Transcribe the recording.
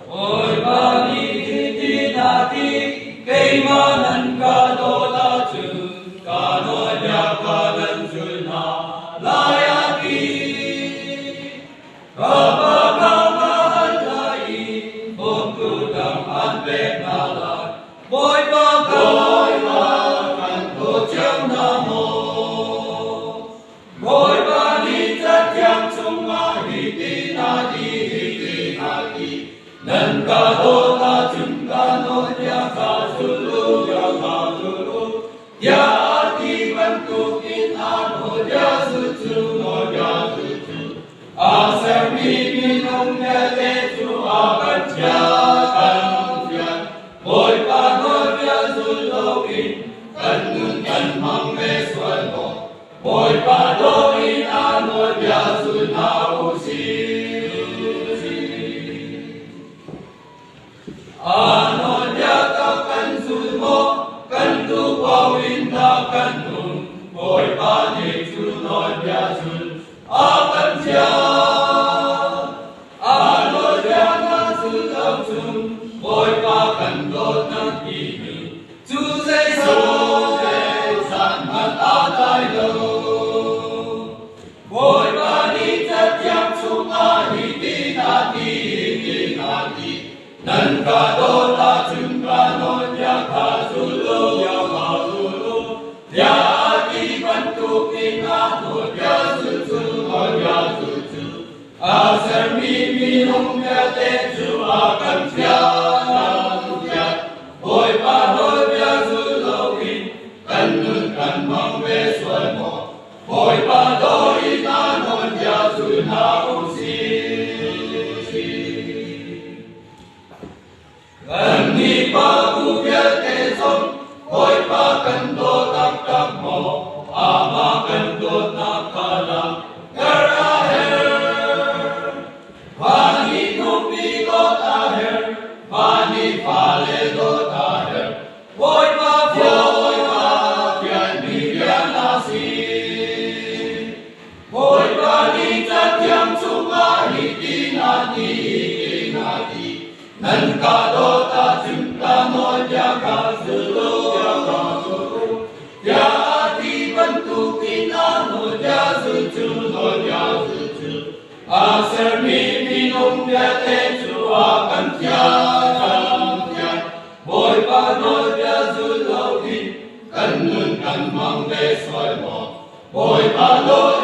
Ôi ba ni ti na ti cây ma nan ca đô ta chư ca nội ya ca nan chư na la ya ti ca ba ca ma han la i bom tu dam an ve na la boi ba kan tu chiang na mo boi ba ni cha chiang chung ma hi ti na ti nan ca đô ta chung ca nội ya ca zulu ya ti văn tu in a nội ya su chu nội ya su chu a sa mi nong ya te chu a kan cha boi pa nội ya su lo in kan nun kan mang me suan mo boi pa do in a nội ya su na u si Ano dia kan sulmo kan tu pawin na kan nun boy pa ni suno dia sul akan sia ano dia na sulom sun boy pa kan dot na ini tu sei so san mat a tai lo boy pa ni chat yang chung a hi ti na ti nan ca đô ta chung ca nội ya ca zulu ya ti văn tu kinh a nội ya su chu a ser mi hong ya te chu a kan chia boi pa nội ya zulu kinh kan nun kan mang ve suan mo boi pa do in a nội ya su na u si kan ni pa ku bia te som boi pa kan do tak mo ama kan do na kala gara her pani no pi go ta her pani pa le do ta her boi pa fian mi bia na si boi pa ni cha tiang chung a hi ti na ti nan ca đô ta chung ca nội ya ca zulu ya ti văn tu kinh a nội ya su chu a ser mi nong ya te chu a kan chia boi pa nội ya zulu kinh kan nun kan mang ve soi mo boi pa do